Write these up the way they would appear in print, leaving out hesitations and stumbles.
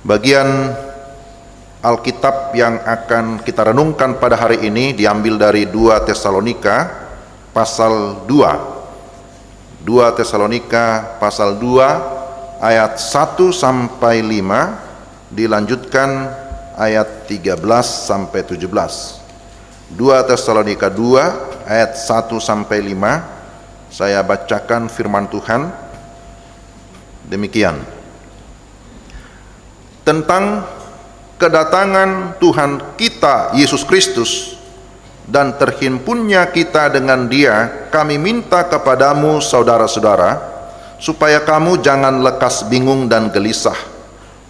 Bagian Alkitab yang akan kita renungkan pada hari ini diambil dari 2 Tesalonika pasal 2. 2 Tesalonika pasal 2 ayat 1 sampai 5, dilanjutkan ayat 13 sampai 17. 2 Tesalonika 2 ayat 1 sampai 5, saya bacakan firman Tuhan. Demikian. Tentang kedatangan Tuhan kita Yesus Kristus dan terhimpunnya kita dengan Dia, kami minta kepadamu saudara-saudara, supaya kamu jangan lekas bingung dan gelisah,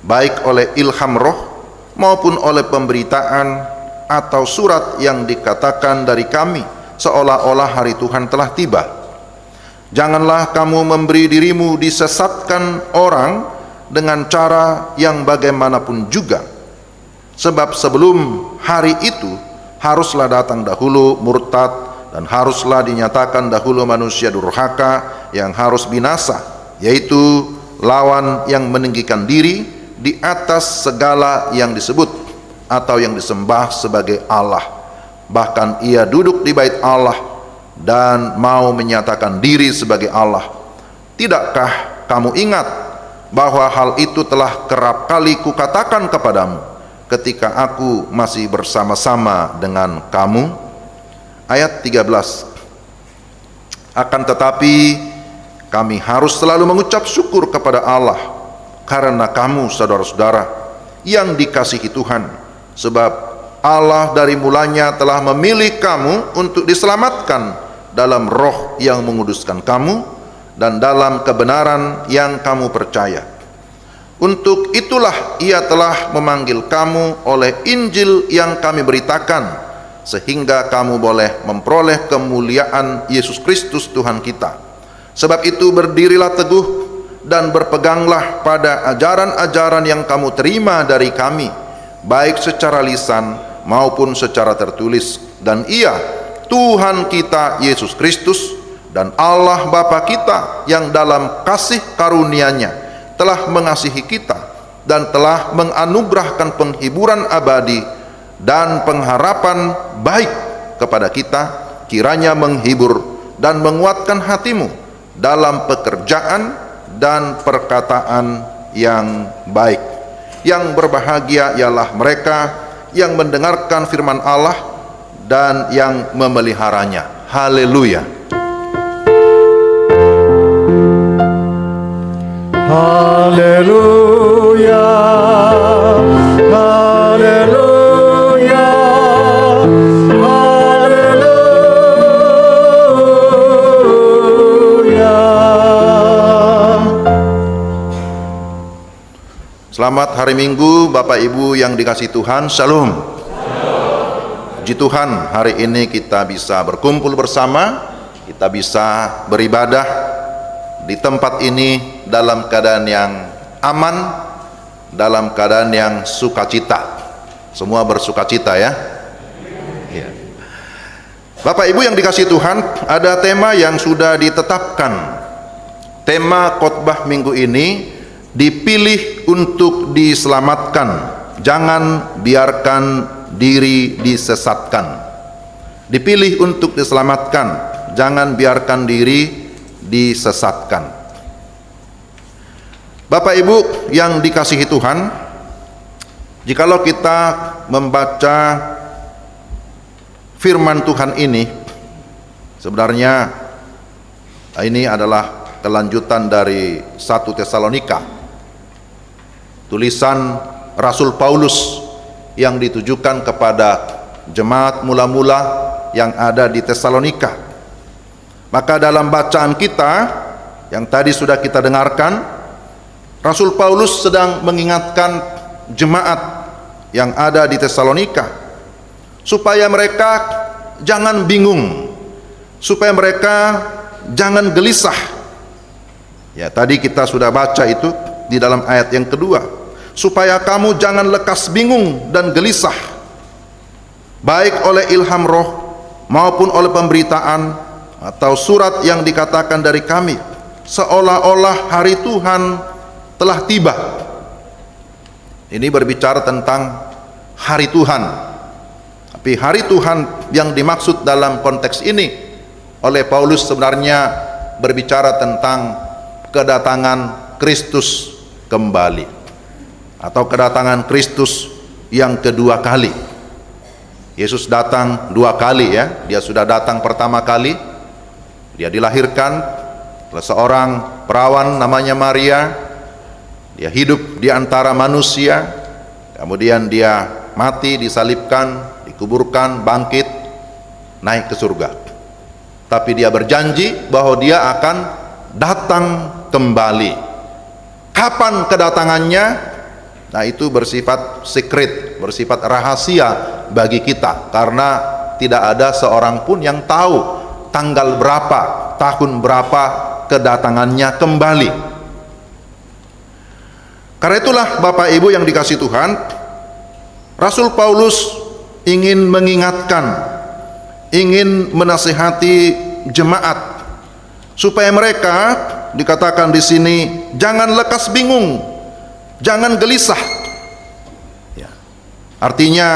baik oleh ilham roh maupun oleh pemberitaan atau surat yang dikatakan dari kami, seolah-olah hari Tuhan telah tiba. Janganlah kamu memberi dirimu disesatkan orang dengan cara yang bagaimanapun juga, sebab sebelum hari itu haruslah datang dahulu murtad, dan haruslah dinyatakan dahulu manusia durhaka yang harus binasa, yaitu lawan yang meninggikan diri di atas segala yang disebut atau yang disembah sebagai Allah. Bahkan ia duduk di bait Allah dan mau menyatakan diri sebagai Allah. Tidakkah kamu ingat bahwa hal itu telah kerap kali kukatakan kepadamu ketika aku masih bersama-sama dengan kamu? Ayat 13. Akan tetapi kami harus selalu mengucap syukur kepada Allah karena kamu saudara-saudara yang dikasihi Tuhan, sebab Allah dari mulanya telah memilih kamu untuk diselamatkan dalam roh yang menguduskan kamu dan dalam kebenaran yang kamu percaya. Untuk itulah Ia telah memanggil kamu oleh Injil yang kami beritakan, sehingga kamu boleh memperoleh kemuliaan Yesus Kristus Tuhan kita. Sebab itu berdirilah teguh dan berpeganglah pada ajaran-ajaran yang kamu terima dari kami, baik secara lisan maupun secara tertulis. Dan Ia, Tuhan kita Yesus Kristus, dan Allah Bapa kita yang dalam kasih karunia-Nya telah mengasihi kita dan telah menganugerahkan penghiburan abadi dan pengharapan baik kepada kita, kiranya menghibur dan menguatkan hatimu dalam pekerjaan dan perkataan yang baik. Yang berbahagia ialah mereka yang mendengarkan firman Allah dan yang memeliharanya. Haleluya. Haleluya, haleluya, haleluya. Selamat hari Minggu Bapak Ibu yang dikasihi Tuhan. Shalom. Puji Tuhan, hari ini kita bisa berkumpul bersama, kita bisa beribadah di tempat ini dalam keadaan yang aman, dalam keadaan yang sukacita. Semua bersukacita ya. Ya. Bapak Ibu yang dikasihi Tuhan, ada tema yang sudah ditetapkan. Tema khotbah minggu ini, dipilih untuk diselamatkan, jangan biarkan diri disesatkan. Dipilih untuk diselamatkan, jangan biarkan diri disesatkan. Bapak Ibu yang dikasihi Tuhan, jikalau kita membaca firman Tuhan ini, sebenarnya ini adalah kelanjutan dari 1 Tesalonika, tulisan Rasul Paulus yang ditujukan kepada jemaat mula-mula yang ada di Tesalonika. Maka dalam bacaan kita yang tadi sudah kita dengarkan, Rasul Paulus sedang mengingatkan jemaat yang ada di Tesalonika supaya mereka jangan bingung, supaya mereka jangan gelisah. Ya, tadi kita sudah baca itu di dalam ayat yang kedua, supaya kamu jangan lekas bingung dan gelisah, baik oleh ilham roh maupun oleh pemberitaan atau surat yang dikatakan dari kami, seolah-olah hari Tuhan telah tiba. Ini berbicara tentang hari Tuhan. Tapi hari Tuhan yang dimaksud dalam konteks ini oleh Paulus sebenarnya berbicara tentang kedatangan Kristus kembali, atau kedatangan Kristus yang kedua kali. Yesus datang dua kali ya. Dia sudah datang pertama kali, dia dilahirkan oleh seorang perawan namanya Maria. Dia hidup di antara manusia, kemudian dia mati, disalibkan, dikuburkan, bangkit, naik ke surga. Tapi dia berjanji bahwa dia akan datang kembali. Kapan kedatangannya? Nah, itu bersifat secret, bersifat rahasia bagi kita, karena tidak ada seorang pun yang tahu tanggal berapa, tahun berapa kedatangannya kembali. Karena itulah Bapak Ibu yang dikasihi Tuhan, Rasul Paulus ingin mengingatkan, ingin menasihati jemaat supaya mereka, dikatakan di sini, jangan lekas bingung, jangan gelisah. Ya. Artinya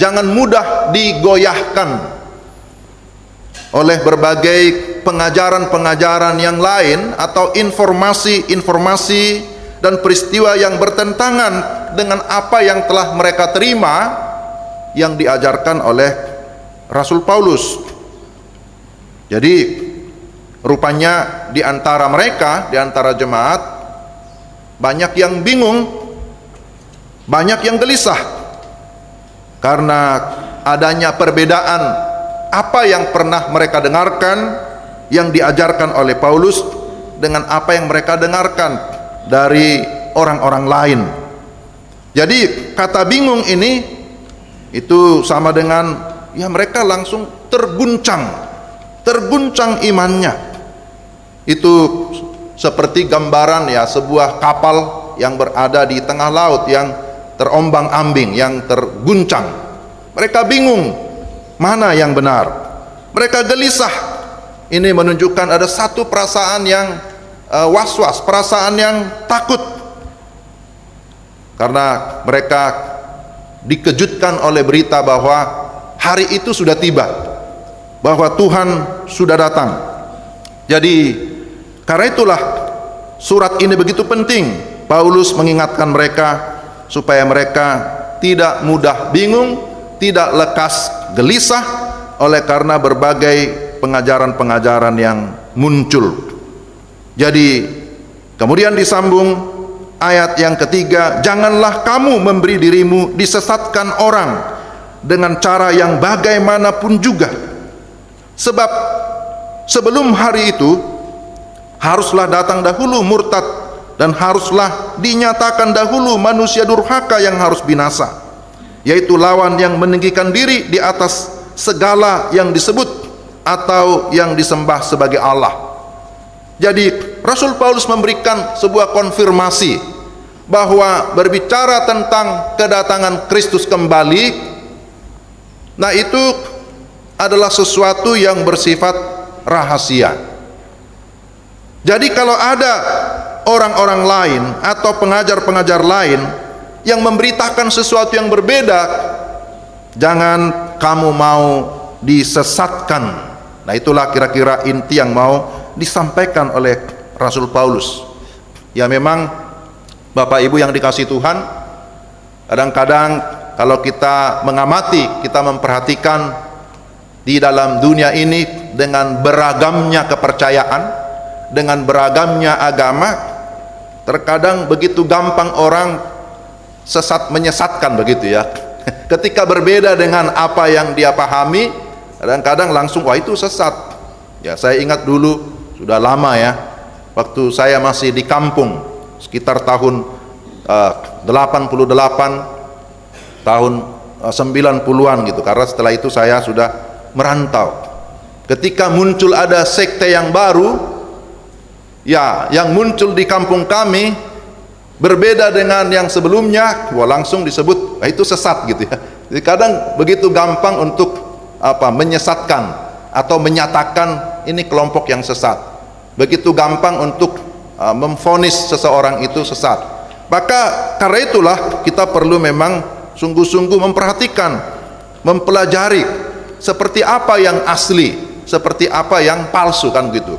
jangan mudah digoyahkan oleh berbagai pengajaran-pengajaran yang lain atau informasi-informasi dan peristiwa yang bertentangan dengan apa yang telah mereka terima yang diajarkan oleh Rasul Paulus. Jadi rupanya di antara mereka, di antara jemaat, banyak yang bingung, banyak yang gelisah karena adanya perbedaan apa yang pernah mereka dengarkan yang diajarkan oleh Paulus dengan apa yang mereka dengarkan dari orang-orang lain. Jadi kata bingung ini itu sama dengan ya mereka langsung terguncang imannya. Itu seperti gambaran ya sebuah kapal yang berada di tengah laut yang terombang-ambing, yang terguncang. Mereka bingung mana yang benar. Mereka gelisah. Ini menunjukkan ada satu perasaan yang was-was, perasaan yang takut, karena mereka dikejutkan oleh berita bahwa hari itu sudah tiba, bahwa Tuhan sudah datang. Jadi karena itulah surat ini begitu penting. Paulus mengingatkan mereka supaya mereka tidak mudah bingung, tidak lekas gelisah oleh karena berbagai pengajaran-pengajaran yang muncul. Jadi kemudian disambung ayat yang ketiga, janganlah kamu memberi dirimu disesatkan orang dengan cara yang bagaimanapun juga, sebab sebelum hari itu haruslah datang dahulu murtad, dan haruslah dinyatakan dahulu manusia durhaka yang harus binasa, yaitu lawan yang meninggikan diri di atas segala yang disebut atau yang disembah sebagai Allah. Jadi Rasul Paulus memberikan sebuah konfirmasi bahwa berbicara tentang kedatangan Kristus kembali, nah itu adalah sesuatu yang bersifat rahasia. Jadi kalau ada orang-orang lain atau pengajar-pengajar lain yang memberitakan sesuatu yang berbeda, jangan kamu mau disesatkan. Nah itulah kira-kira inti yang mau disampaikan oleh Rasul Paulus. Ya memang Bapak Ibu yang dikasihi Tuhan, kadang-kadang kalau kita mengamati, kita memperhatikan di dalam dunia ini dengan beragamnya kepercayaan, dengan beragamnya agama, terkadang begitu gampang orang sesat menyesatkan begitu ya. Ketika berbeda dengan apa yang dia pahami, kadang-kadang langsung wah itu sesat. Ya saya ingat dulu, sudah lama ya, waktu saya masih di kampung sekitar tahun 88, tahun 90-an gitu, karena setelah itu saya sudah merantau. Ketika muncul ada sekte yang baru, ya yang muncul di kampung kami berbeda dengan yang sebelumnya, wah langsung disebut itu sesat gitu ya. Jadi kadang begitu gampang untuk menyesatkan atau menyatakan ini kelompok yang sesat, begitu gampang untuk memvonis seseorang itu sesat. Maka karena itulah kita perlu memang sungguh-sungguh memperhatikan, mempelajari seperti apa yang asli, seperti apa yang palsu, kan gitu.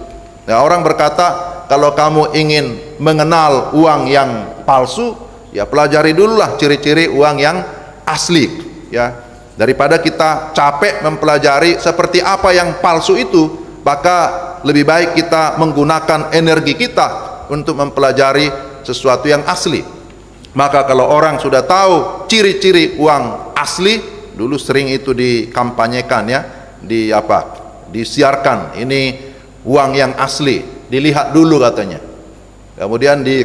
Nah, orang berkata kalau kamu ingin mengenal uang yang palsu, ya pelajari dululah ciri-ciri uang yang asli, ya. Daripada kita capek mempelajari seperti apa yang palsu itu, maka lebih baik kita menggunakan energi kita untuk mempelajari sesuatu yang asli. Maka kalau orang sudah tahu ciri-ciri uang asli, dulu sering itu dikampanyekan, ya, disiarkan, ini uang yang asli, dilihat dulu katanya. Kemudian di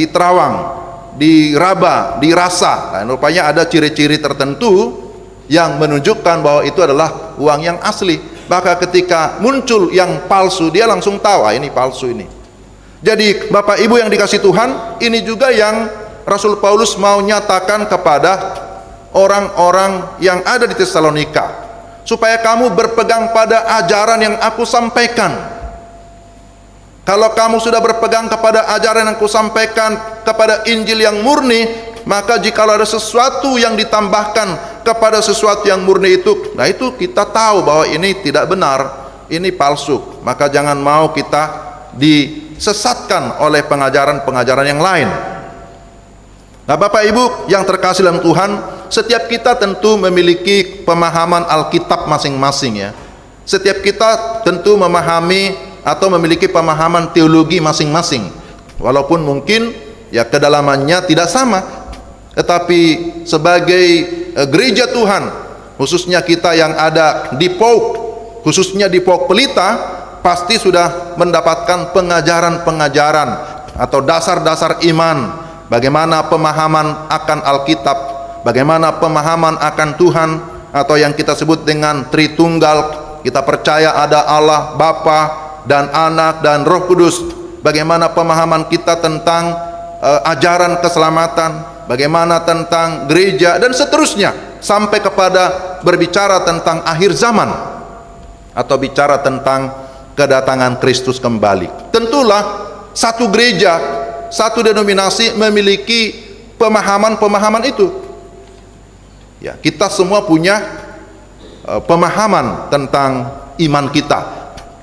terawang, diraba, dirasa. Nah, rupanya ada ciri-ciri tertentu yang menunjukkan bahwa itu adalah uang yang asli. Maka ketika muncul yang palsu, dia langsung tahu, ini palsu ini. Jadi Bapak Ibu yang dikasih Tuhan, ini juga yang Rasul Paulus mau nyatakan kepada orang-orang yang ada di Tesalonika, supaya kamu berpegang pada ajaran yang aku sampaikan. Kalau kamu sudah berpegang kepada ajaran yang aku sampaikan, kepada Injil yang murni, maka jikalau ada sesuatu yang ditambahkan kepada sesuatu yang murni itu, nah itu kita tahu bahwa ini tidak benar, ini palsu. Maka jangan mau kita disesatkan oleh pengajaran-pengajaran yang lain. Nah, Bapak Ibu yang terkasih dalam Tuhan, setiap kita tentu memiliki pemahaman Alkitab masing-masing, ya. Setiap kita tentu memahami atau memiliki pemahaman teologi masing-masing, walaupun mungkin ya kedalamannya tidak sama. Tetapi sebagai gereja Tuhan, khususnya kita yang ada di POUK, khususnya di POUK Pelita, pasti sudah mendapatkan pengajaran-pengajaran atau dasar-dasar iman, bagaimana pemahaman akan Alkitab, bagaimana pemahaman akan Tuhan, atau yang kita sebut dengan Tritunggal. Kita percaya ada Allah Bapa dan Anak dan Roh Kudus. Bagaimana pemahaman kita tentang ajaran keselamatan, bagaimana tentang gereja, dan seterusnya, sampai kepada berbicara tentang akhir zaman atau bicara tentang kedatangan Kristus kembali. Tentulah satu gereja, satu denominasi memiliki pemahaman-pemahaman itu. Ya, kita semua punya pemahaman tentang iman kita.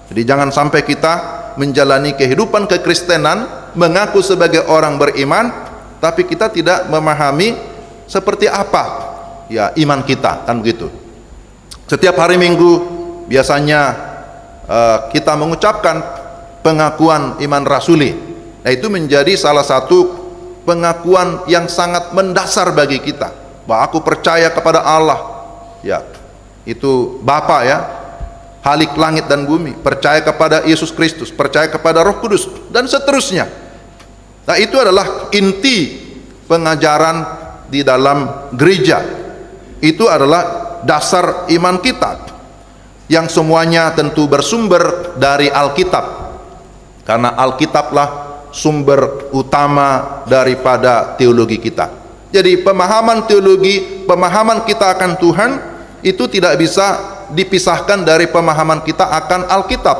Jadi jangan sampai kita menjalani kehidupan kekristenan, mengaku sebagai orang beriman, tapi kita tidak memahami seperti apa ya iman kita, kan begitu. Setiap hari Minggu biasanya kita mengucapkan pengakuan iman rasuli. Nah, itu menjadi salah satu pengakuan yang sangat mendasar bagi kita, bahwa aku percaya kepada Allah, ya, itu Bapa, ya, Halik langit dan bumi, percaya kepada Yesus Kristus, percaya kepada Roh Kudus, dan seterusnya. Nah, itu adalah inti pengajaran di dalam gereja. Itu adalah dasar iman kita, yang semuanya tentu bersumber dari Alkitab, karena Alkitablah sumber utama daripada teologi kita. Jadi pemahaman teologi, pemahaman kita akan Tuhan itu tidak bisa dipisahkan dari pemahaman kita akan Alkitab.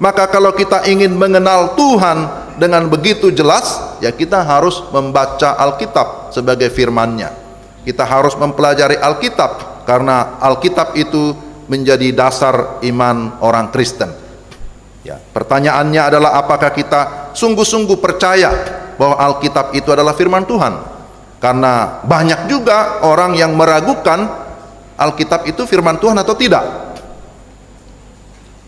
Maka kalau kita ingin mengenal Tuhan dengan begitu jelas, ya kita harus membaca Alkitab sebagai firman-Nya. Kita harus mempelajari Alkitab, karena Alkitab itu menjadi dasar iman orang Kristen. Ya, pertanyaannya adalah apakah kita sungguh-sungguh percaya bahwa Alkitab itu adalah firman Tuhan? Karena banyak juga orang yang meragukan Alkitab itu firman Tuhan atau tidak.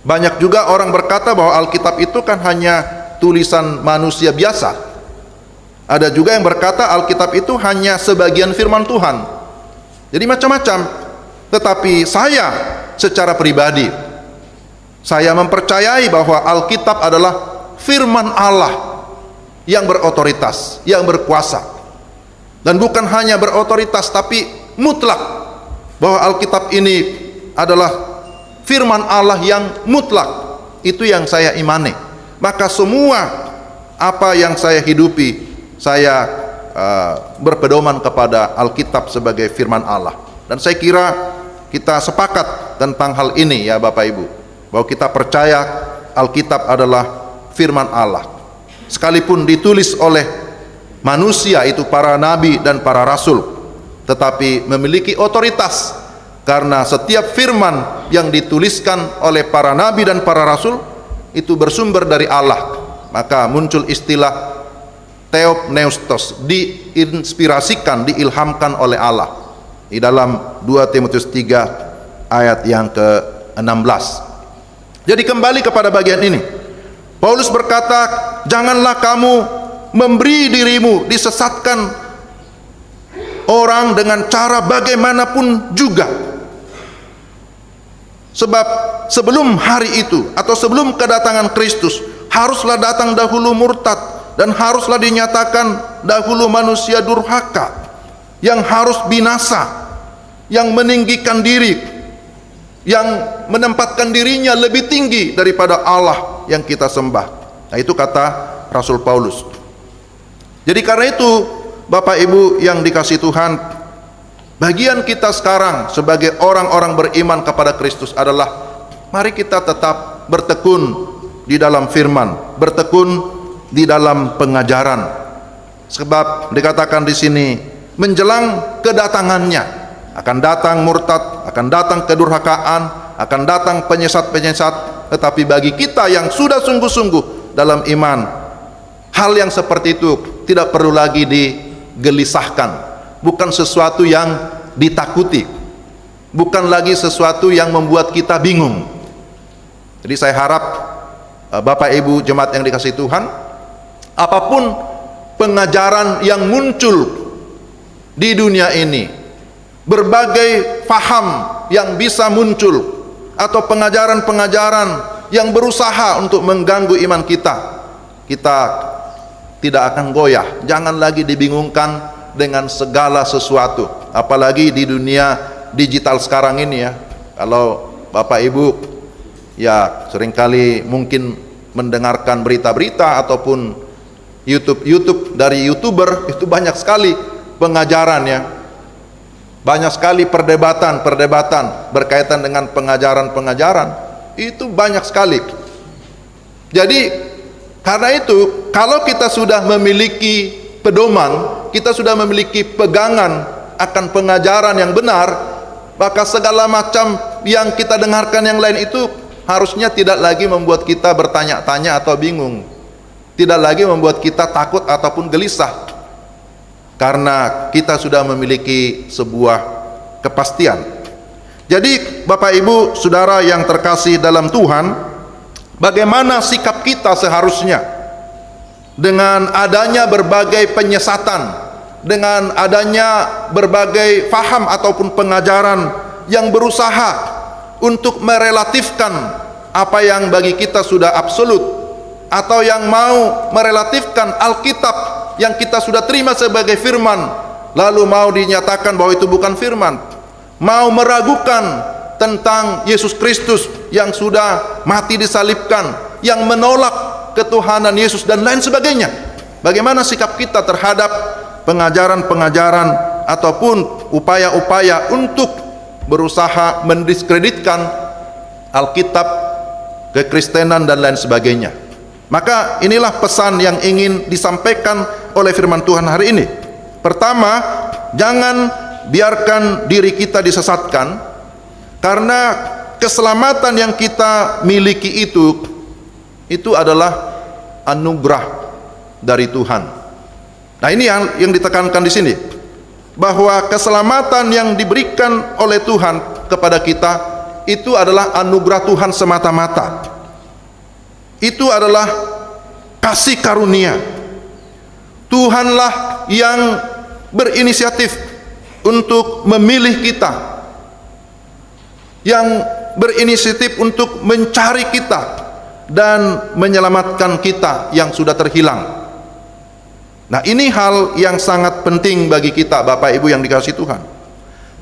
Banyak juga orang berkata bahwa Alkitab itu kan hanya tulisan manusia biasa. Ada juga yang berkata Alkitab itu hanya sebagian firman Tuhan. Jadi macam-macam. Tetapi saya secara pribadi, saya mempercayai bahwa Alkitab adalah firman Allah yang berotoritas, yang berkuasa. Dan bukan hanya berotoritas, tapi mutlak, bahwa Alkitab ini adalah firman Allah yang mutlak. Itu yang saya imani. Maka semua apa yang saya hidupi, saya berpedoman kepada Alkitab sebagai firman Allah. Dan saya kira kita sepakat tentang hal ini, ya Bapak Ibu, bahwa kita percaya Alkitab adalah firman Allah, sekalipun ditulis oleh manusia, itu para nabi dan para rasul, tetapi memiliki otoritas karena setiap firman yang dituliskan oleh para nabi dan para rasul itu bersumber dari Allah. Maka muncul istilah theopneustos, diinspirasikan, diilhamkan oleh Allah, di dalam 2 Timotius 3 ayat yang ke-16. Jadi kembali kepada bagian ini, Paulus berkata, janganlah kamu memberi dirimu disesatkan orang dengan cara bagaimanapun juga. Sebab sebelum hari itu atau sebelum kedatangan Kristus, haruslah datang dahulu murtad, dan haruslah dinyatakan dahulu manusia durhaka yang harus binasa, yang meninggikan diri, yang menempatkan dirinya lebih tinggi daripada Allah yang kita sembah. Nah, itu kata Rasul Paulus. Jadi karena itu, Bapak Ibu yang dikasihi Tuhan, bagian kita sekarang sebagai orang-orang beriman kepada Kristus adalah mari kita tetap bertekun di dalam firman, bertekun di dalam pengajaran. Sebab dikatakan di sini, menjelang kedatangannya akan datang murtad, akan datang kedurhakaan, akan datang penyesat-penyesat. Tetapi bagi kita yang sudah sungguh-sungguh dalam iman, hal yang seperti itu tidak perlu lagi digelisahkan, bukan sesuatu yang ditakuti, bukan lagi sesuatu yang membuat kita bingung. Jadi saya harap Bapak Ibu jemaat yang dikasihi Tuhan, apapun pengajaran yang muncul di dunia ini, berbagai faham yang bisa muncul, atau pengajaran-pengajaran yang berusaha untuk mengganggu iman kita, kita tidak akan goyah. Jangan lagi dibingungkan dengan segala sesuatu, apalagi di dunia digital sekarang ini ya. Kalau Bapak Ibu ya seringkali mungkin mendengarkan berita-berita ataupun YouTube dari YouTuber, itu banyak sekali pengajarannya, banyak sekali perdebatan berkaitan dengan pengajaran, itu banyak sekali. Jadi karena itu, kalau kita sudah memiliki pedoman, kita sudah memiliki pegangan akan pengajaran yang benar, maka segala macam yang kita dengarkan yang lain itu harusnya tidak lagi membuat kita bertanya-tanya atau bingung, tidak lagi membuat kita takut ataupun gelisah, karena kita sudah memiliki sebuah kepastian. Jadi Bapak Ibu Saudara yang terkasih dalam Tuhan, bagaimana sikap kita seharusnya dengan adanya berbagai penyesatan, dengan adanya berbagai faham ataupun pengajaran yang berusaha untuk merelatifkan apa yang bagi kita sudah absolut, atau yang mau merelatifkan Alkitab yang kita sudah terima sebagai firman, lalu mau dinyatakan bahwa itu bukan firman, mau meragukan tentang Yesus Kristus yang sudah mati disalibkan, yang menolak ketuhanan Yesus dan lain sebagainya. Bagaimana sikap kita terhadap pengajaran-pengajaran ataupun upaya-upaya untuk berusaha mendiskreditkan Alkitab, kekristenan dan lain sebagainya. Maka inilah pesan yang ingin disampaikan oleh firman Tuhan hari ini. Pertama, jangan biarkan diri kita disesatkan, karena keselamatan yang kita miliki itu adalah anugerah dari Tuhan. Nah, ini yang ditekankan di sini, bahwa keselamatan yang diberikan oleh Tuhan kepada kita itu adalah anugerah Tuhan semata-mata. Itu adalah kasih karunia. Tuhanlah yang berinisiatif untuk memilih kita, yang berinisiatif untuk mencari kita dan menyelamatkan kita yang sudah terhilang. Nah, ini hal yang sangat penting bagi kita Bapak Ibu yang dikasihi Tuhan.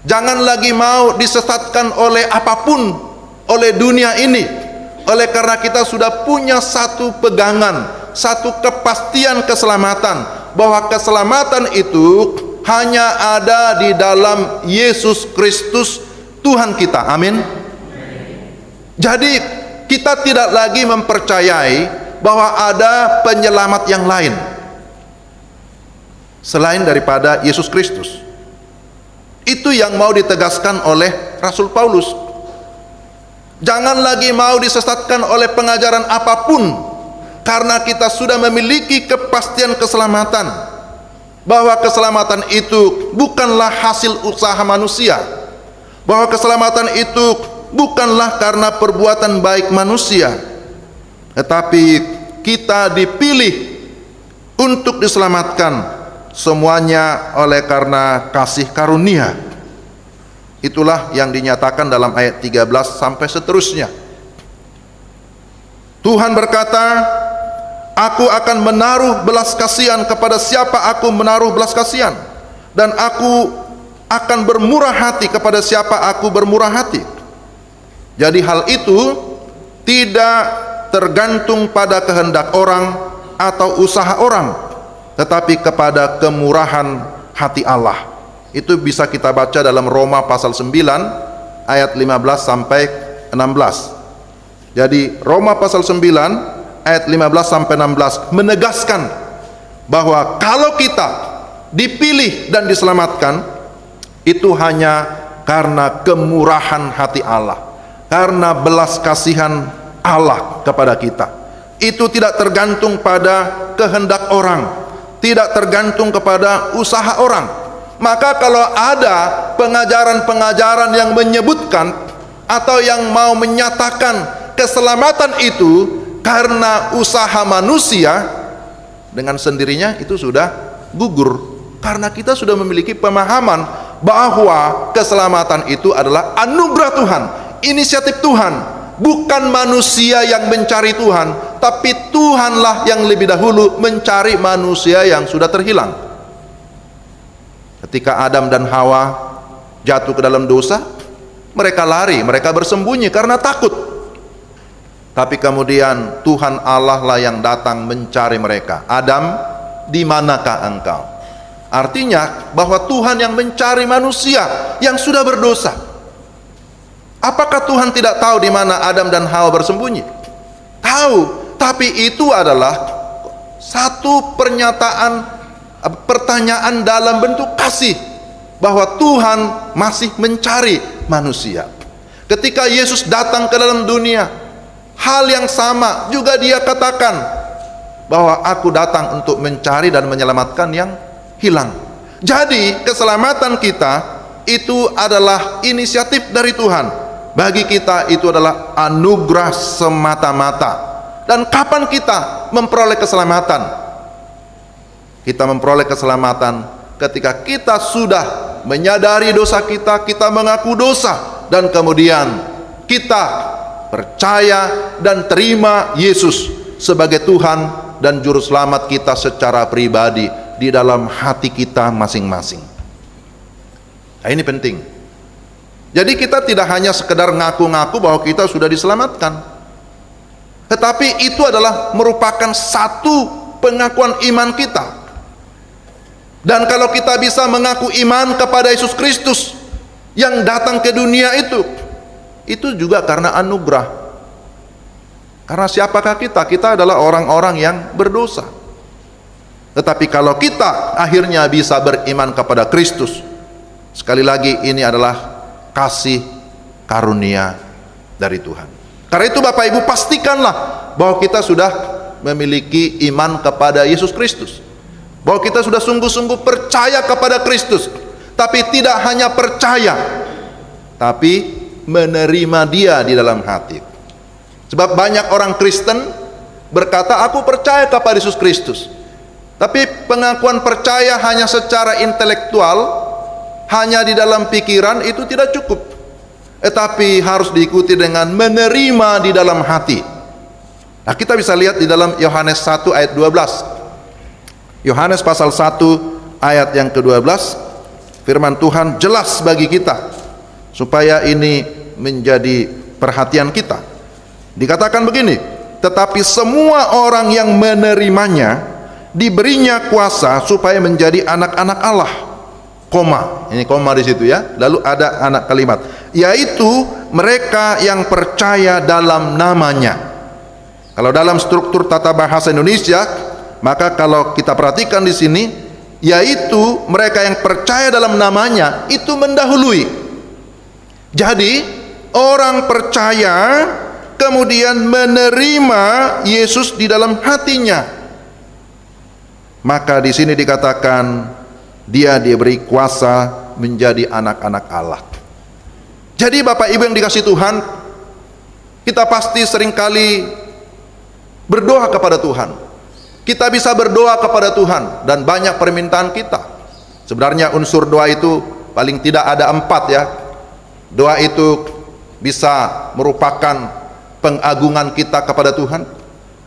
Jangan lagi mau disesatkan oleh apapun, oleh dunia ini. Oleh karena kita sudah punya satu pegangan, satu kepastian keselamatan, bahwa keselamatan itu hanya ada di dalam Yesus Kristus Tuhan kita. Amin. Jadi kita tidak lagi mempercayai bahwa ada penyelamat yang lain. selain daripada Yesus Kristus. Itu yang mau ditegaskan oleh Rasul Paulus. Jangan lagi mau disesatkan oleh pengajaran apapun, karena kita sudah memiliki kepastian keselamatan, bahwa keselamatan itu bukanlah hasil usaha manusia, bahwa keselamatan itu bukanlah karena perbuatan baik manusia, tetapi kita dipilih untuk diselamatkan semuanya oleh karena kasih karunia. Itulah yang dinyatakan dalam ayat 13 sampai seterusnya. Tuhan berkata, aku akan menaruh belas kasihan kepada siapa aku menaruh belas kasihan, dan aku akan bermurah hati kepada siapa aku bermurah hati. Jadi hal itu tidak tergantung pada kehendak orang atau usaha orang, tetapi kepada kemurahan hati Allah. Itu bisa kita baca dalam Roma pasal 9 ayat 15 sampai 16. Jadi Roma pasal 9 ayat 15 sampai 16 menegaskan bahwa kalau kita dipilih dan diselamatkan, itu hanya karena kemurahan hati Allah, karena belas kasihan Allah kepada kita. Itu tidak tergantung pada kehendak orang, tidak tergantung kepada usaha orang. Maka kalau ada pengajaran-pengajaran yang menyebutkan atau yang mau menyatakan keselamatan itu karena usaha manusia, dengan sendirinya itu sudah gugur, karena kita sudah memiliki pemahaman bahwa keselamatan itu adalah anugerah Tuhan, inisiatif Tuhan, bukan manusia yang mencari Tuhan, tapi Tuhanlah yang lebih dahulu mencari manusia yang sudah terhilang. Ketika Adam dan Hawa jatuh ke dalam dosa, mereka lari, mereka bersembunyi karena takut. Tapi kemudian Tuhan Allah lah yang datang mencari mereka. Adam, di manakah engkau? Artinya bahwa Tuhan yang mencari manusia yang sudah berdosa. Apakah Tuhan tidak tahu di mana Adam dan Hawa bersembunyi? Tahu, tapi itu adalah satu pertanyaan dalam bentuk kasih, bahwa Tuhan masih mencari manusia. Ketika Yesus datang ke dalam dunia, hal yang sama juga dia katakan, bahwa aku datang untuk mencari dan menyelamatkan yang hilang. Jadi keselamatan kita itu adalah inisiatif dari Tuhan. Bagi kita itu adalah anugerah semata-mata. Dan kapan kita memperoleh keselamatan? Kita memperoleh keselamatan ketika kita sudah menyadari dosa kita, kita mengaku dosa, dan kemudian kita percaya dan terima Yesus sebagai Tuhan dan Juru Selamat kita secara pribadi di dalam hati kita masing-masing. Nah, ini penting. Jadi kita tidak hanya sekedar ngaku-ngaku bahwa kita sudah diselamatkan, tetapi itu adalah merupakan satu pengakuan iman kita. Dan kalau kita bisa mengaku iman kepada Yesus Kristus yang datang ke dunia itu juga karena anugerah. Karena siapakah kita? Kita adalah orang-orang yang berdosa. Tetapi kalau kita akhirnya bisa beriman kepada Kristus, sekali lagi ini adalah kasih karunia dari Tuhan. Karena itu Bapak Ibu, pastikanlah bahwa kita sudah memiliki iman kepada Yesus Kristus, bahwa kita sudah sungguh-sungguh percaya kepada Kristus. Tapi tidak hanya percaya, tapi menerima Dia di dalam hati. Sebab banyak orang Kristen berkata, aku percaya kepada Yesus Kristus, tapi pengakuan percaya hanya secara intelektual, hanya di dalam pikiran, itu tidak cukup. Tetapi harus diikuti dengan menerima di dalam hati. Nah, kita bisa lihat di dalam Yohanes 1 ayat 12. Yohanes pasal 1 ayat yang ke-12, firman Tuhan jelas bagi kita supaya ini menjadi perhatian kita. Dikatakan begini, tetapi semua orang yang menerimanya diberinya kuasa supaya menjadi anak-anak Allah. Koma, ini koma di situ ya. Lalu ada anak kalimat, yaitu mereka yang percaya dalam namanya. Kalau dalam struktur tata bahasa Indonesia, maka kalau kita perhatikan di sini, yaitu mereka yang percaya dalam namanya itu mendahului. Jadi orang percaya kemudian menerima Yesus di dalam hatinya, maka di sini dikatakan dia diberi kuasa menjadi anak-anak Allah. Jadi Bapak Ibu yang dikasihi Tuhan, kita pasti seringkali berdoa kepada Tuhan. Kita bisa berdoa kepada Tuhan dan banyak permintaan kita. Sebenarnya unsur doa itu paling tidak ada 4 ya. Doa itu bisa merupakan pengagungan kita kepada Tuhan.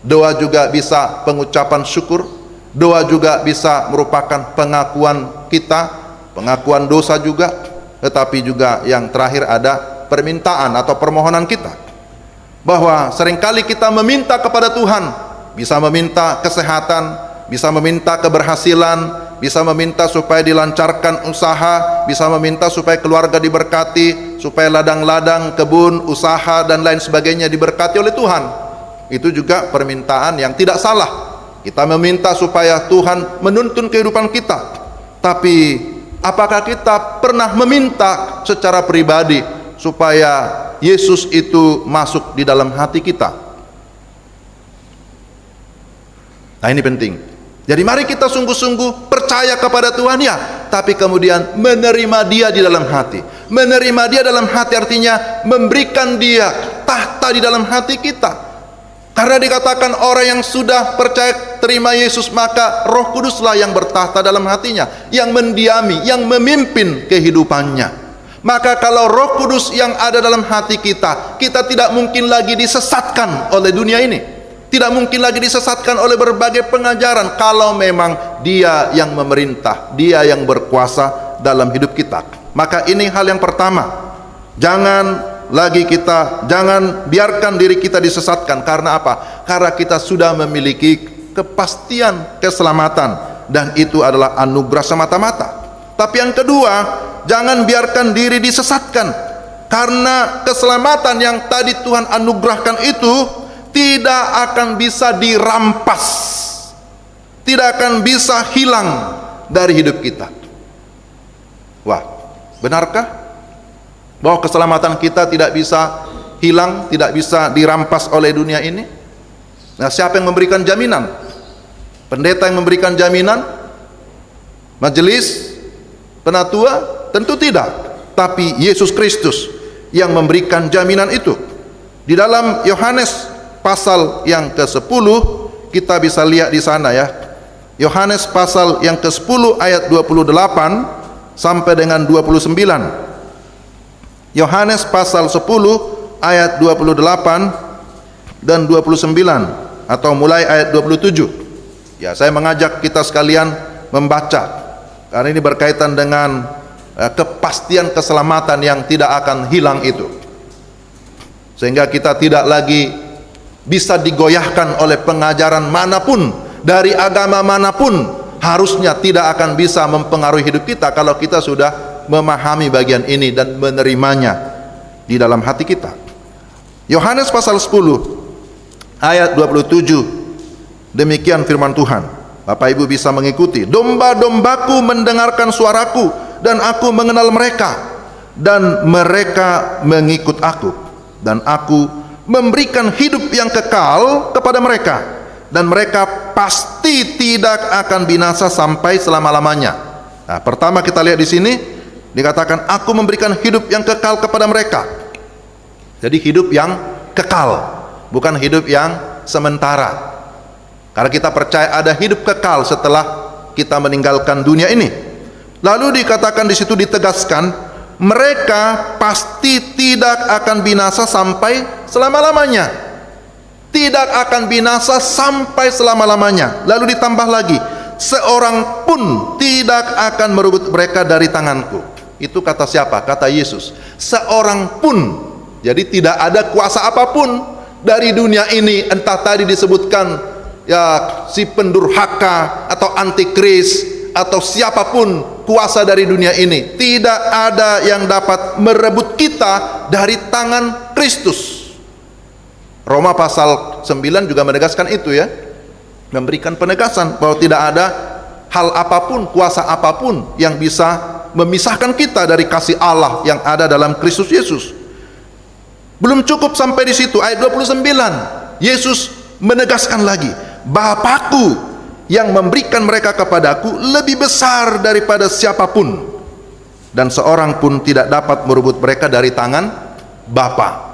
Doa juga bisa pengucapan syukur. Doa juga bisa merupakan pengakuan kita, pengakuan dosa juga. Tetapi juga yang terakhir ada permintaan atau permohonan kita. Bahwa seringkali kita meminta kepada Tuhan, bisa meminta kesehatan, bisa meminta keberhasilan, bisa meminta supaya dilancarkan usaha, bisa meminta supaya keluarga diberkati, supaya ladang-ladang, kebun, usaha dan lain sebagainya diberkati oleh Tuhan. Itu juga permintaan yang tidak salah. Kita meminta supaya Tuhan menuntun kehidupan kita. Tapi apakah kita pernah meminta secara pribadi supaya Yesus itu masuk di dalam hati kita? Nah, ini penting. Jadi mari kita sungguh-sungguh percaya kepada Tuhan ya, tapi kemudian menerima Dia di dalam hati. Menerima Dia dalam hati artinya memberikan Dia tahta di dalam hati kita. Karena dikatakan orang yang sudah percaya terima Yesus, maka Roh Kuduslah yang bertahta dalam hatinya, yang mendiami, yang memimpin kehidupannya. Maka kalau Roh Kudus yang ada dalam hati kita, kita tidak mungkin lagi disesatkan oleh dunia ini. Tidak mungkin lagi disesatkan oleh berbagai pengajaran kalau memang Dia yang memerintah, Dia yang berkuasa dalam hidup kita. Maka ini hal yang pertama. Jangan biarkan diri kita disesatkan. Karena apa? Karena kita sudah memiliki kepastian keselamatan, dan itu adalah anugerah semata-mata. Tapi yang kedua, jangan biarkan diri disesatkan, karena keselamatan yang tadi Tuhan anugerahkan itu tidak akan bisa dirampas, tidak akan bisa hilang dari hidup kita. Wah, benarkah bahwa keselamatan kita tidak bisa hilang, tidak bisa dirampas oleh dunia ini? Nah, siapa yang memberikan jaminan? Pendeta yang memberikan jaminan? Majelis penatua? Tentu tidak. Tapi Yesus Kristus yang memberikan jaminan itu. Di dalam Yohanes pasal yang ke-10 kita bisa lihat di sana ya. Yohanes pasal yang ke-10 ayat 28 sampai dengan 29. Yohanes pasal 10 ayat 28 dan 29, atau mulai ayat 27. Ya, saya mengajak kita sekalian membaca karena ini berkaitan dengan kepastian keselamatan yang tidak akan hilang itu. Sehingga kita tidak lagi bisa digoyahkan oleh pengajaran manapun, dari agama manapun, harusnya tidak akan bisa mempengaruhi hidup kita kalau kita sudah memahami bagian ini dan menerimanya di dalam hati kita. Yohanes pasal 10 ayat 27, demikian firman Tuhan. Bapak Ibu bisa mengikuti. Domba-dombaku mendengarkan suaraku, dan aku mengenal mereka, dan mereka mengikut aku, dan aku memberikan hidup yang kekal kepada mereka, dan mereka pasti tidak akan binasa sampai selama-lamanya. Nah, pertama kita lihat di sini dikatakan aku memberikan hidup yang kekal kepada mereka. Jadi hidup yang kekal, bukan hidup yang sementara. Karena kita percaya ada hidup kekal setelah kita meninggalkan dunia ini. Lalu dikatakan di situ, ditegaskan mereka pasti tidak akan binasa sampai selama-lamanya. Tidak akan binasa sampai selama-lamanya. Lalu ditambah lagi, seorang pun tidak akan merebut mereka dari tanganku. Itu kata siapa? Kata Yesus. Seorang pun. Jadi tidak ada kuasa apapun dari dunia ini, entah tadi disebutkan ya si pendurhaka atau antikris atau siapapun kuasa dari dunia ini, tidak ada yang dapat merebut kita dari tangan Kristus. Roma pasal 9 juga menegaskan itu ya, memberikan penegasan bahwa tidak ada hal apapun, kuasa apapun yang bisa memisahkan kita dari kasih Allah yang ada dalam Kristus Yesus. Belum cukup sampai di situ, ayat 29, Yesus menegaskan lagi, Bapakku yang memberikan mereka kepadaku lebih besar daripada siapapun, dan seorang pun tidak dapat merebut mereka dari tangan Bapa.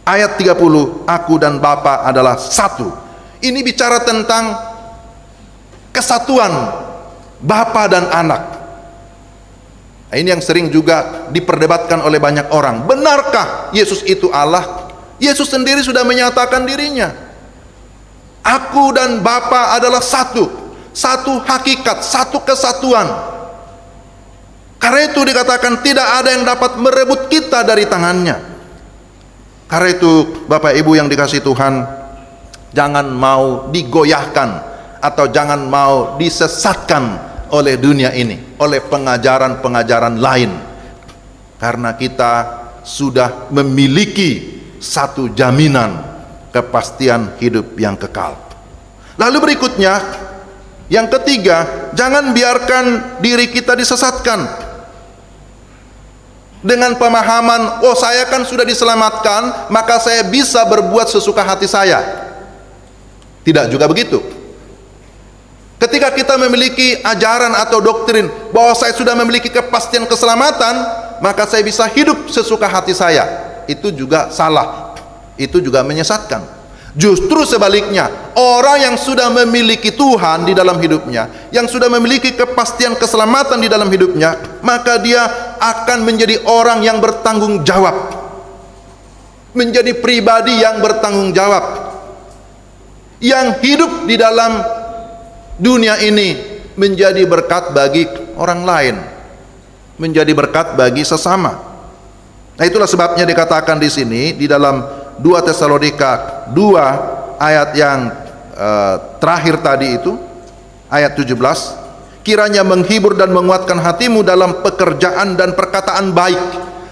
Ayat 30, aku dan Bapa adalah satu. Ini bicara tentang kesatuan Bapa dan Anak. Nah, ini yang sering juga diperdebatkan oleh banyak orang. Benarkah Yesus itu Allah? Yesus sendiri sudah menyatakan dirinya. Aku dan Bapa adalah satu. Satu hakikat, satu kesatuan. Karena itu dikatakan tidak ada yang dapat merebut kita dari tangannya. Karena itu Bapak Ibu yang dikasihi Tuhan, jangan mau digoyahkan atau jangan mau disesatkan oleh dunia ini, oleh pengajaran-pengajaran lain. Karena kita sudah memiliki satu jaminan kepastian hidup yang kekal. Lalu berikutnya, yang ketiga, jangan biarkan diri kita disesatkan dengan pemahaman, oh saya kan sudah diselamatkan, maka saya bisa berbuat sesuka hati saya. Tidak juga begitu. Ketika kita memiliki ajaran atau doktrin bahwa saya sudah memiliki kepastian keselamatan, maka saya bisa hidup sesuka hati saya, itu juga salah. Itu juga menyesatkan. Justru sebaliknya, orang yang sudah memiliki Tuhan di dalam hidupnya, yang sudah memiliki kepastian keselamatan di dalam hidupnya, maka dia akan menjadi orang yang bertanggung jawab, menjadi pribadi yang bertanggung jawab, yang hidup di dalam dunia ini menjadi berkat bagi orang lain, menjadi berkat bagi sesama. Nah, itulah sebabnya dikatakan di sini di dalam 2 Tesalonika 2 ayat yang terakhir tadi itu, ayat 17, kiranya menghibur dan menguatkan hatimu dalam pekerjaan dan perkataan baik.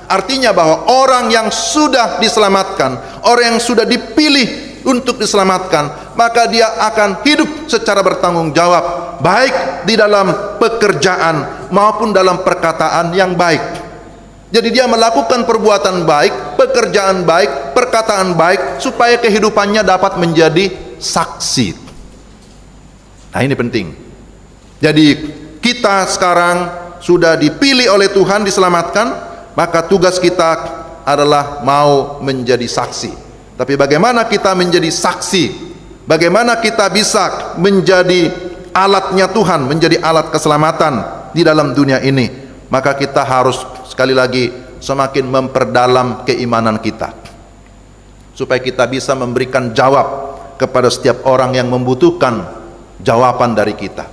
Artinya bahwa orang yang sudah diselamatkan, orang yang sudah dipilih untuk diselamatkan, maka dia akan hidup secara bertanggung jawab, baik di dalam pekerjaan maupun dalam perkataan yang baik. Jadi dia melakukan perbuatan baik, pekerjaan baik, perkataan baik, supaya kehidupannya dapat menjadi saksi. Nah, ini penting. Jadi kita sekarang sudah dipilih oleh Tuhan, diselamatkan, maka tugas kita adalah mau menjadi saksi. Tapi bagaimana kita menjadi saksi? Bagaimana kita bisa menjadi alatnya Tuhan, menjadi alat keselamatan di dalam dunia ini? Maka kita harus sekali lagi semakin memperdalam keimanan kita, supaya kita bisa memberikan jawab kepada setiap orang yang membutuhkan jawaban dari kita.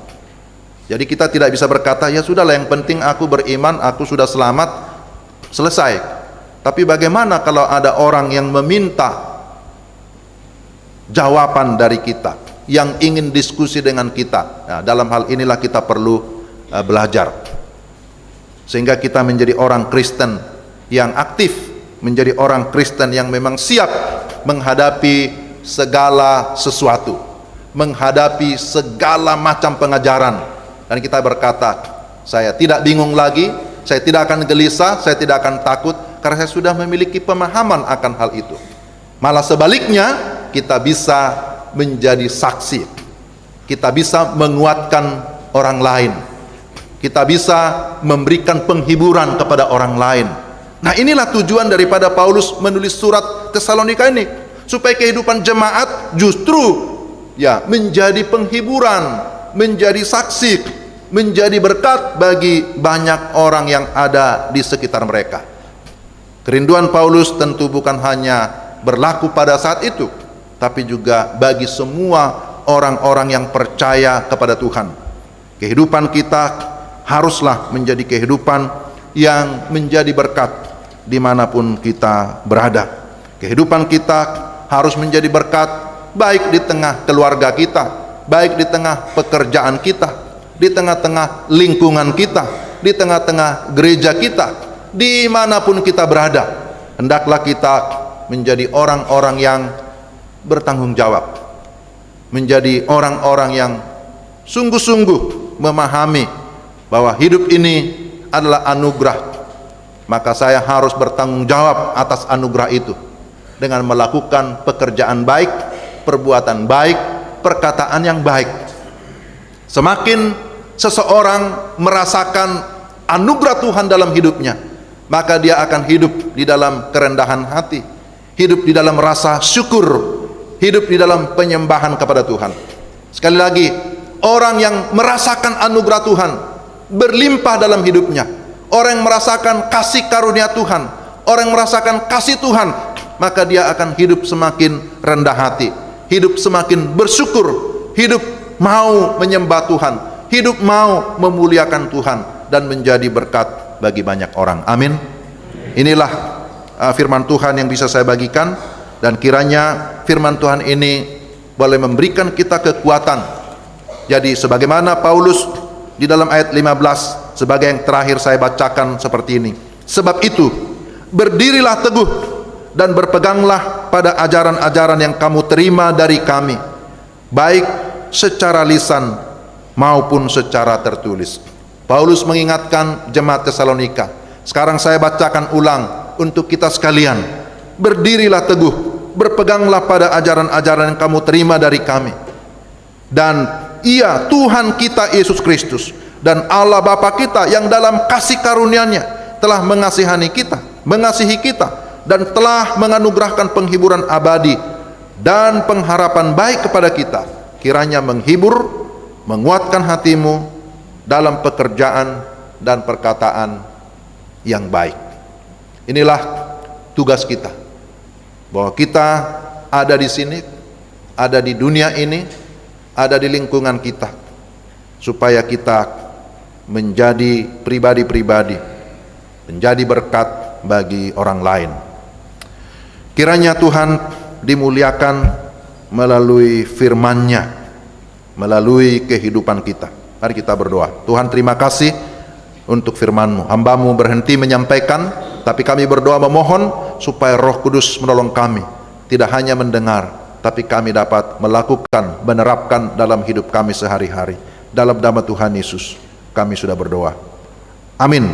Jadi kita tidak bisa berkata, ya sudahlah, yang penting aku beriman, aku sudah selamat, selesai. Tapi bagaimana kalau ada orang yang meminta jawaban dari kita, yang ingin diskusi dengan kita? Nah, dalam hal inilah kita perlu belajar, sehingga kita menjadi orang Kristen yang aktif, menjadi orang Kristen yang memang siap menghadapi segala sesuatu, menghadapi segala macam pengajaran. Dan kita berkata, saya tidak bingung lagi, saya tidak akan gelisah, saya tidak akan takut, karena saya sudah memiliki pemahaman akan hal itu. Malah sebaliknya, kita bisa menjadi saksi, kita bisa menguatkan orang lain, kita bisa memberikan penghiburan kepada orang lain. Nah, inilah tujuan daripada Paulus menulis surat Tesalonika ini, supaya kehidupan jemaat justru ya menjadi penghiburan, menjadi saksi, menjadi berkat bagi banyak orang yang ada di sekitar mereka. Kerinduan Paulus tentu bukan hanya berlaku pada saat itu, tapi juga bagi semua orang-orang yang percaya kepada Tuhan. Kehidupan kita haruslah menjadi kehidupan yang menjadi berkat dimanapun kita berada. Kehidupan kita harus menjadi berkat baik di tengah keluarga kita, baik di tengah pekerjaan kita, di tengah-tengah lingkungan kita, di tengah-tengah gereja kita, dimanapun kita berada. Hendaklah kita menjadi orang-orang yang bertanggung jawab, menjadi orang-orang yang sungguh-sungguh memahami bahwa hidup ini adalah anugerah, maka saya harus bertanggung jawab atas anugerah itu dengan melakukan pekerjaan baik, perbuatan baik, perkataan yang baik. Semakin seseorang merasakan anugerah Tuhan dalam hidupnya, maka dia akan hidup di dalam kerendahan hati, hidup di dalam rasa syukur, hidup di dalam penyembahan kepada Tuhan. Sekali lagi, orang yang merasakan anugerah Tuhan berlimpah dalam hidupnya, orang yang merasakan kasih karunia Tuhan, orang yang merasakan kasih Tuhan, maka dia akan hidup semakin rendah hati, hidup semakin bersyukur, hidup mau menyembah Tuhan, hidup mau memuliakan Tuhan dan menjadi berkat bagi banyak orang. Amin. Inilah firman Tuhan yang bisa saya bagikan, dan kiranya firman Tuhan ini boleh memberikan kita kekuatan. Jadi sebagaimana Paulus di dalam ayat 15 sebagai yang terakhir saya bacakan seperti ini. Sebab itu berdirilah teguh dan berpeganglah pada ajaran-ajaran yang kamu terima dari kami, baik secara lisan maupun secara tertulis. Paulus mengingatkan jemaat Tesalonika. Sekarang saya bacakan ulang untuk kita sekalian. Berdirilah teguh, berpeganglah pada ajaran-ajaran yang kamu terima dari kami, dan Ia Tuhan kita Yesus Kristus dan Allah Bapa kita yang dalam kasih karunia-Nya telah mengasihi kita dan telah menganugerahkan penghiburan abadi dan pengharapan baik kepada kita, kiranya menghibur, menguatkan hatimu dalam pekerjaan dan perkataan yang baik. Inilah tugas kita, bahwa kita ada di sini, ada di dunia ini, ada di lingkungan kita, supaya kita menjadi pribadi-pribadi, menjadi berkat bagi orang lain. Kiranya Tuhan dimuliakan melalui firman-Nya, melalui kehidupan kita. Mari kita berdoa. Tuhan, terima kasih untuk firman-Mu. Hamba-Mu berhenti menyampaikan, tapi kami berdoa memohon supaya Roh Kudus menolong kami, tidak hanya mendengar, tapi kami dapat melakukan, menerapkan dalam hidup kami sehari-hari. Dalam nama Tuhan Yesus kami sudah berdoa. Amin.